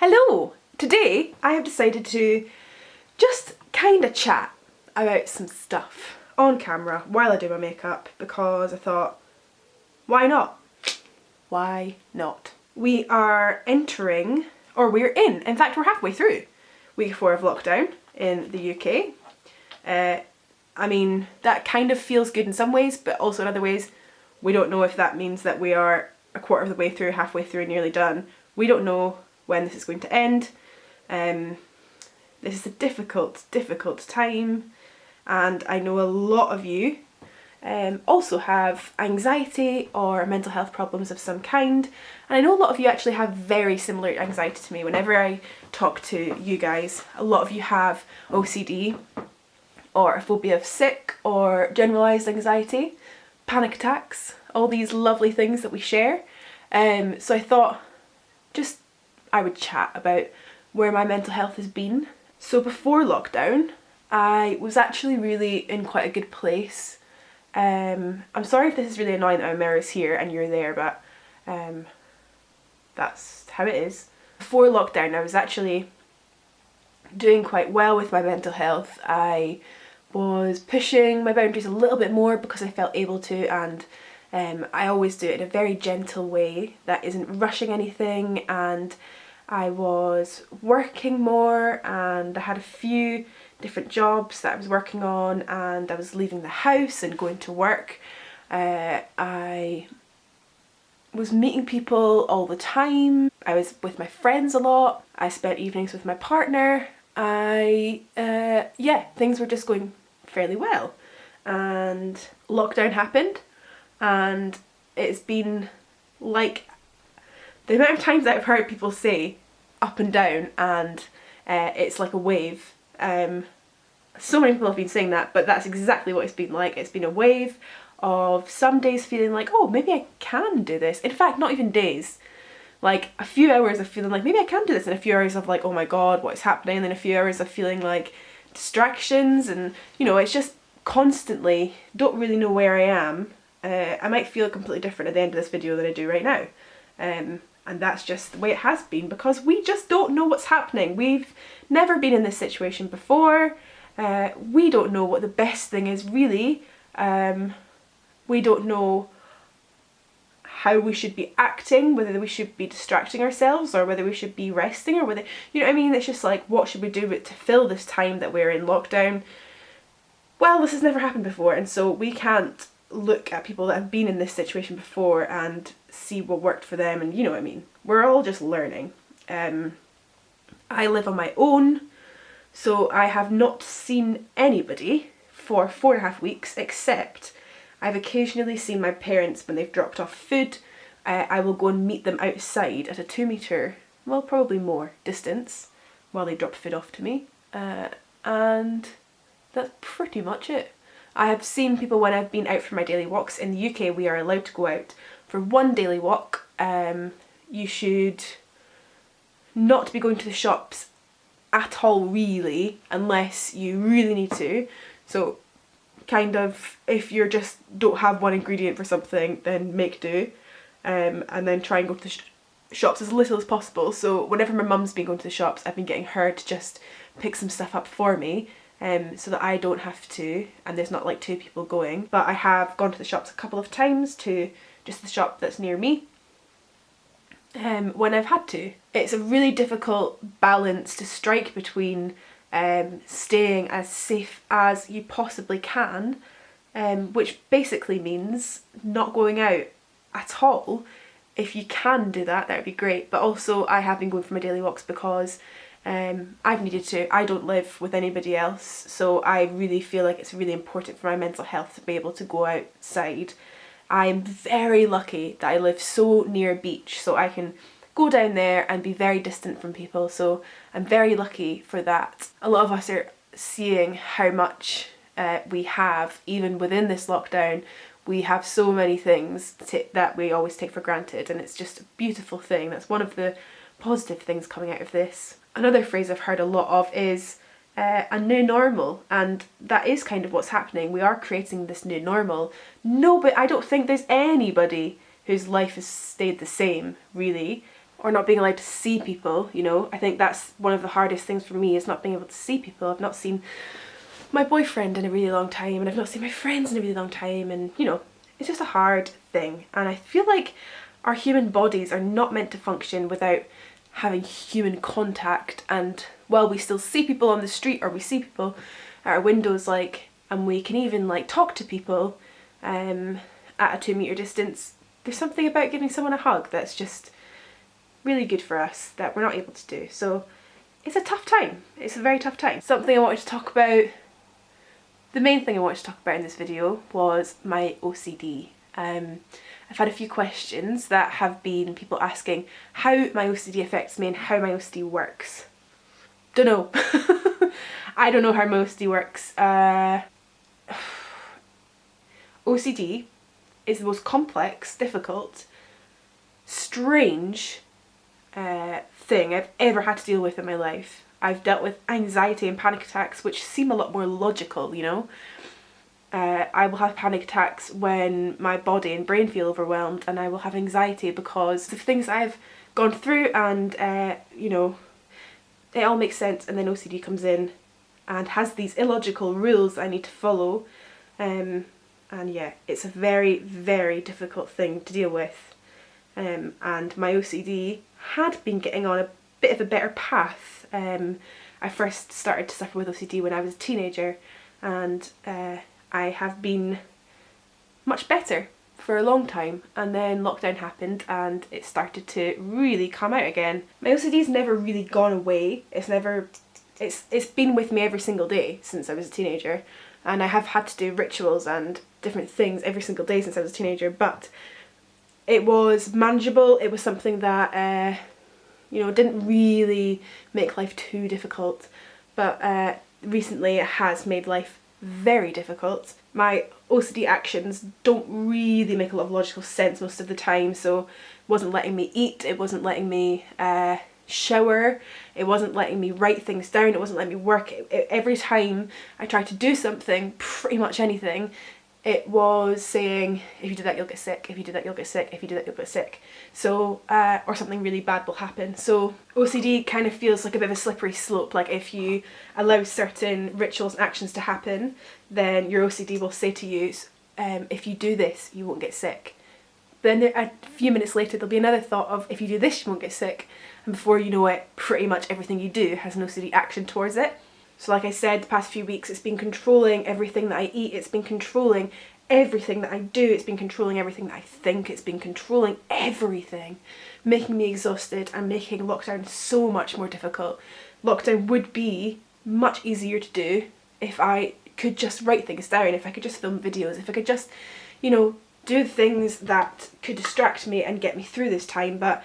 Hello! Today I have decided to just kind of chat about some stuff on camera while I do my makeup because I thought, why not? Why not? We are entering, or we're in fact we're halfway through week 4 of lockdown in the UK. I mean, that kind of feels good in some ways, but also in other ways we don't know if that means that we are a quarter of the way through, halfway through, nearly done. We don't know when this is going to end. This is a difficult time, and I know a lot of you also have anxiety or mental health problems of some kind, and I know a lot of you actually have very similar anxiety to me. Whenever I talk to you guys, a lot of you have OCD or a phobia of sick or generalised anxiety, panic attacks, all these lovely things that we share. So I thought I would chat about where my mental health has been. So before lockdown, I was actually really in quite a good place. I'm sorry if this is really annoying that my mirror's here and you're there, but that's how it is. Before lockdown, I was actually doing quite well with my mental health. I was pushing my boundaries a little bit more because I felt able to, and I always do it in a very gentle way that isn't rushing anything, and I was working more, and I had a few different jobs that I was working on, and I was leaving the house and going to work. I was meeting people all the time. I was with my friends a lot. I spent evenings with my partner. Things were just going fairly well. And lockdown happened, and it's been like the amount of times that I've heard people say up and down, and it's like a wave. So many people have been saying that, but that's exactly what it's been like. It's been a wave of some days feeling like, oh, maybe I can do this. In fact, not even days. Like a few hours of feeling like maybe I can do this, and a few hours of like, oh my god, what is happening? And then a few hours of feeling like distractions, and it's just constantly don't really know where I am. I might feel completely different at the end of this video than I do right now. And that's just the way it has been, because we just don't know what's happening. We've never been in this situation before. We don't know what the best thing is, really. We don't know how we should be acting, whether we should be distracting ourselves or whether we should be resting, or whether, you know what I mean? It's just like, what should we do to fill this time that we're in lockdown? Well, this has never happened before, and so we can't look at people that have been in this situation before and see what worked for them, and you know what I mean. We're all just learning. I live on my own, so I have not seen anybody for 4.5 weeks, except I've occasionally seen my parents when they've dropped off food. I will go and meet them outside at a 2 metre, well, probably more distance, while they drop food off to me, and that's pretty much it. I have seen people when I've been out for my daily walks. In the UK, we are allowed to go out for one daily walk. You should not be going to the shops at all, really, unless you really need to. So kind of, if you just don't have one ingredient for something, then make do, and then try and go to the shops as little as possible. So whenever my mum's been going to the shops, I've been getting her to just pick some stuff up for me, so that I don't have to, and there's not like 2 people going. But I have gone to the shops a couple of times, to just the shop that's near me, when I've had to. It's a really difficult balance to strike between staying as safe as you possibly can, which basically means not going out at all. If you can do that, that would be great. But also, I have been going for my daily walks because I've needed to. I don't live with anybody else, so I really feel like it's really important for my mental health to be able to go outside. I'm very lucky that I live so near a beach, so I can go down there and be very distant from people, so I'm very lucky for that. A lot of us are seeing how much we have, even within this lockdown. We have so many things that we always take for granted, and it's just a beautiful thing. That's one of the positive things coming out of this. Another phrase I've heard a lot of is a new normal, and that is kind of what's happening. We are creating this new normal. No, but I don't think there's anybody whose life has stayed the same, really. or not being allowed to see people, you know. I think that's one of the hardest things for me, is not being able to see people. I've not seen my boyfriend in a really long time, and I've not seen my friends in a really long time, and you know, it's just a hard thing. And I feel like our human bodies are not meant to function without having human contact, and while we still see people on the street, or we see people at our windows, like, and we can even like talk to people at a 2 meter distance, there's something about giving someone a hug that's just really good for us that we're not able to do. So it's a tough time. It's a very tough time. Something I wanted to talk about, the main thing I wanted to talk about in this video was my OCD. I've had a few questions that have been people asking how my OCD affects me and how my OCD works. Don't know. I don't know how my OCD works. OCD is the most complex, difficult, strange thing I've ever had to deal with in my life. I've dealt with anxiety and panic attacks, which seem a lot more logical, you know. I will have panic attacks when my body and brain feel overwhelmed, and I will have anxiety because of things I've gone through, and you know, it all makes sense, and then OCD comes in and has these illogical rules that I need to follow, and yeah, it's a very, very difficult thing to deal with. And my OCD had been getting on a bit of a better path. I first started to suffer with OCD when I was a teenager, and I have been much better for a long time, and then lockdown happened and it started to really come out again. My OCD's never really gone away. It's been with me every single day since I was a teenager, and I have had to do rituals and different things every single day since I was a teenager, but it was manageable. It was something that you know, didn't really make life too difficult, but recently it has made life very difficult. My OCD actions don't really make a lot of logical sense most of the time, so it wasn't letting me eat, it wasn't letting me shower, it wasn't letting me write things down, it wasn't letting me work. Every time I tried to do something, pretty much anything, it was saying, if you do that you'll get sick, if you do that you'll get sick, if you do that you'll get sick. So, or something really bad will happen. So OCD kind of feels like a bit of a slippery slope. Like if you allow certain rituals and actions to happen, then your OCD will say to you, if you do this, you won't get sick. Then a few minutes later there'll be another thought of, if you do this, you won't get sick. And before you know it, pretty much everything you do has an OCD action towards it. So like I said, the past few weeks it's been controlling everything that I eat, it's been controlling everything that I do, it's been controlling everything that I think, it's been controlling everything, making me exhausted and making lockdown so much more difficult. Lockdown would be much easier to do if I could just write things down, if I could just film videos, if I could just, you know, do things that could distract me and get me through this time, but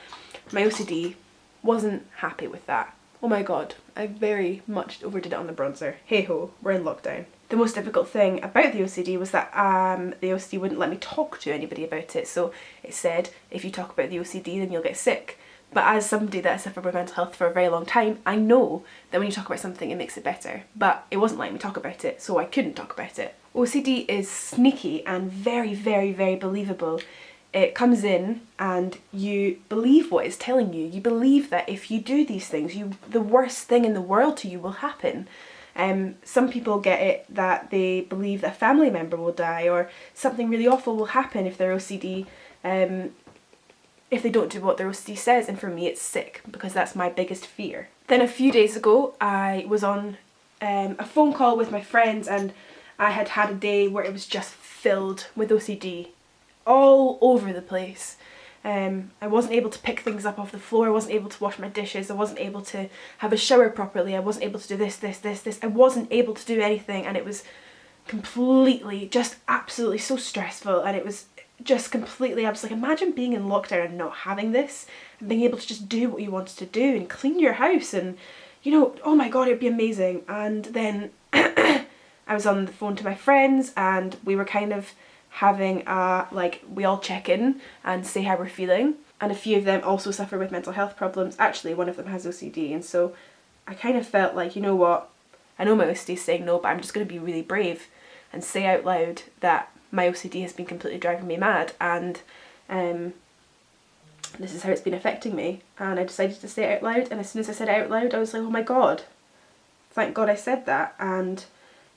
my OCD wasn't happy with that. Oh my god, I very much overdid it on the bronzer. Hey ho, we're in lockdown. The most difficult thing about the OCD was that the OCD wouldn't let me talk to anybody about it. So it said, if you talk about the OCD then you'll get sick. But as somebody that has suffered with mental health for a very long time, I know that when you talk about something it makes it better. But it wasn't letting me talk about it, so I couldn't talk about it. OCD is sneaky and very, very, very believable. It comes in and you believe what it's telling you. You believe that if you do these things, the worst thing in the world to you will happen. Some people get it that they believe that a family member will die, or something really awful will happen if they're OCD, if they don't do what their OCD says, and for me it's sick, because that's my biggest fear. Then a few days ago I was on a phone call with my friends, and I had had a day where it was just filled with OCD. All over the place. I wasn't able to pick things up off the floor, I wasn't able to wash my dishes, I wasn't able to have a shower properly, I wasn't able to do this. I wasn't able to do anything, and it was completely, just absolutely so stressful, and it was just completely, I was like, imagine being in lockdown and not having this, and being able to just do what you wanted to do and clean your house, and you know, oh my god, it'd be amazing. And then I was on the phone to my friends, and we were kind of having like, we all check in and say how we're feeling, and a few of them also suffer with mental health problems. Actually, one of them has OCD, and so I kind of felt like, you know what, I know my OCD is saying no, but I'm just going to be really brave and say out loud that my OCD has been completely driving me mad, and this is how it's been affecting me. And I decided to say it out loud, and as soon as I said it out loud, I was like, oh my god, thank god I said that. And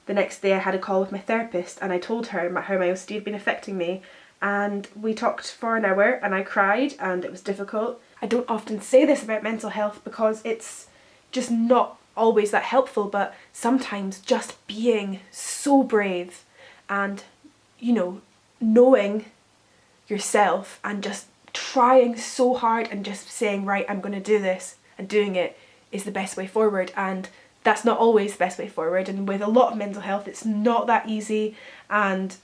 the next day I had a call with my therapist, and I told her how my OCD had been affecting me, and we talked for an hour, and I cried, and it was difficult. I don't often say this about mental health because it's just not always that helpful, but sometimes just being so brave and, you know, knowing yourself and just trying so hard and just saying, right, I'm going to do this, and doing it is the best way forward. And that's not always the best way forward, and with a lot of mental health it's not that easy, and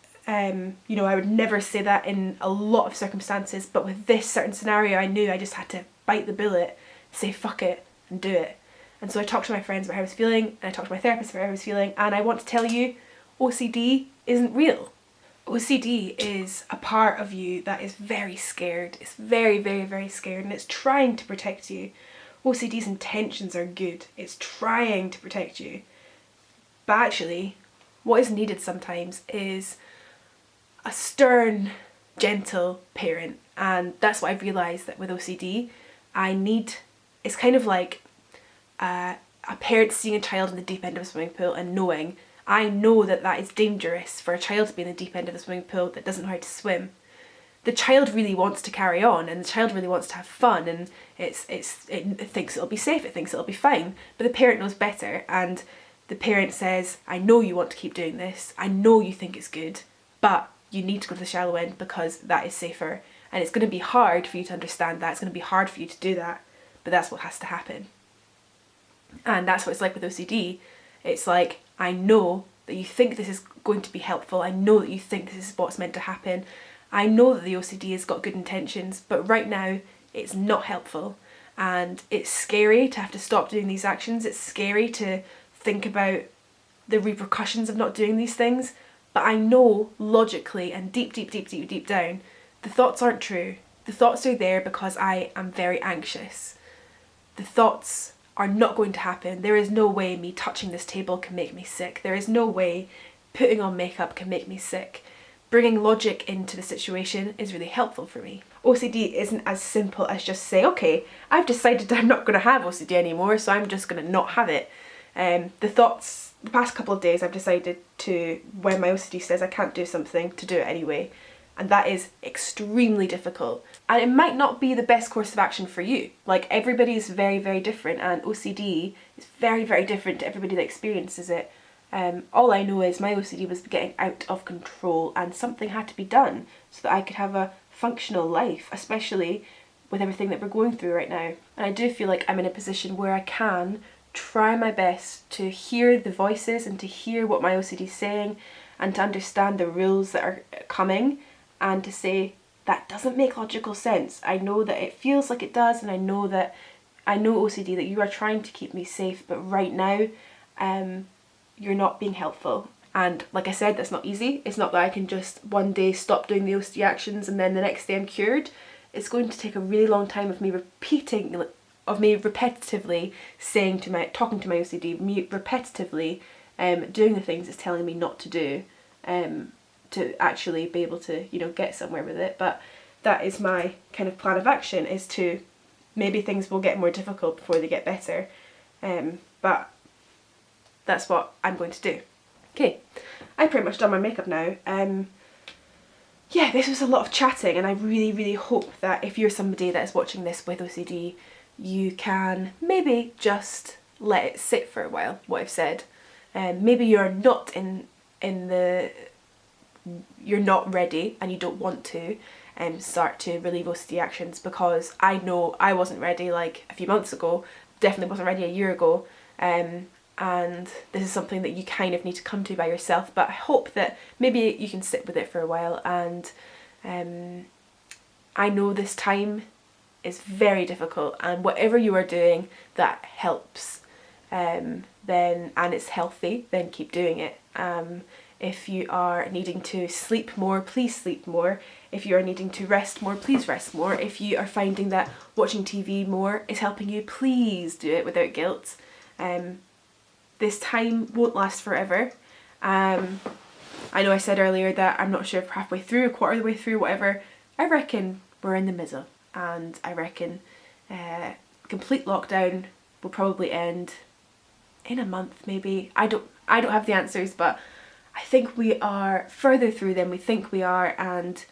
you know, I would never say that in a lot of circumstances, but with this certain scenario I knew I just had to bite the bullet, say fuck it and do it. And so I talked to my friends about how I was feeling, and I talked to my therapist about how I was feeling, and I want to tell you, OCD isn't real. OCD is a part of you that is very scared. It's very, very, very scared, and it's trying to protect you. OCD's intentions are good. It's trying to protect you. But actually, what is needed sometimes is a stern, gentle parent. And that's what I've realised, that with OCD, it's kind of like a parent seeing a child in the deep end of a swimming pool and knowing, I know that that is dangerous for a child to be in the deep end of a swimming pool that doesn't know how to swim. The child really wants to carry on, and the child really wants to have fun, and it thinks it'll be safe, it thinks it'll be fine, but the parent knows better, and the parent says, I know you want to keep doing this, I know you think it's good, but you need to go to the shallow end because that is safer, and it's going to be hard for you to understand that, it's going to be hard for you to do that, but that's what has to happen. And that's what it's like with OCD. It's like, I know that you think this is going to be helpful, I know that you think this is what's meant to happen, I know that the OCD has got good intentions, but right now it's not helpful, and it's scary to have to stop doing these actions. It's scary to think about the repercussions of not doing these things, but I know logically and deep down, the thoughts aren't true. The thoughts are there because I am very anxious. The thoughts are not going to happen. There is no way me touching this table can make me sick. There is no way putting on makeup can make me sick. Bringing logic into the situation is really helpful for me. OCD isn't as simple as just saying, okay, I've decided I'm not going to have OCD anymore, so I'm just going to not have it. The past couple of days I've decided to, when my OCD says I can't do something, to do it anyway. And that is extremely difficult. And it might not be the best course of action for you. Like, everybody is very, very different, and OCD is very, very different to everybody that experiences it. All I know is my OCD was getting out of control, and something had to be done so that I could have a functional life, especially with everything that we're going through right now. And I do feel like I'm in a position where I can try my best to hear the voices and to hear what my OCD is saying, and to understand the rules that are coming, and to say, that doesn't make logical sense. I know that it feels like it does, and I know OCD that you are trying to keep me safe, but right now you're not being helpful. And like I said, that's not easy. It's not that I can just one day stop doing the OCD actions and then the next day I'm cured. It's going to take a really long time of me repetitively talking to my OCD, me repetitively doing the things it's telling me not to do, to actually be able to, you know, get somewhere with it. But that is my kind of plan of action, is to, maybe things will get more difficult before they get better, but that's what I'm going to do. Okay, I've pretty much done my makeup now. Yeah, this was a lot of chatting, and I really, really hope that if you're somebody that is watching this with OCD, you can maybe just let it sit for a while, what I've said. Maybe you're not you're not ready and you don't want to start to relieve OCD actions, because I know I wasn't ready like a few months ago, definitely wasn't ready a year ago, and this is something that you kind of need to come to by yourself. But I hope that maybe you can sit with it for a while, and I know this time is very difficult, and whatever you are doing that helps, then, and it's healthy, then keep doing it. If you are needing to sleep more, please sleep more. If you are needing to rest more, please rest more. If you are finding that watching TV more is helping you, please do it without guilt. This time won't last forever. I know I said earlier that I'm not sure if we're halfway through, a quarter of the way through, whatever. I reckon we're in the middle. and I reckon complete lockdown will probably end in a month maybe. I don't have the answers, but I think we are further through than we think we are, and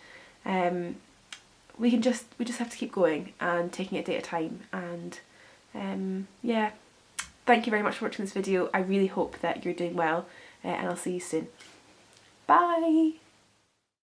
we just have to keep going and taking it a day at a time. And yeah, thank you very much for watching this video. I really hope that you're doing well, and I'll see you soon. Bye!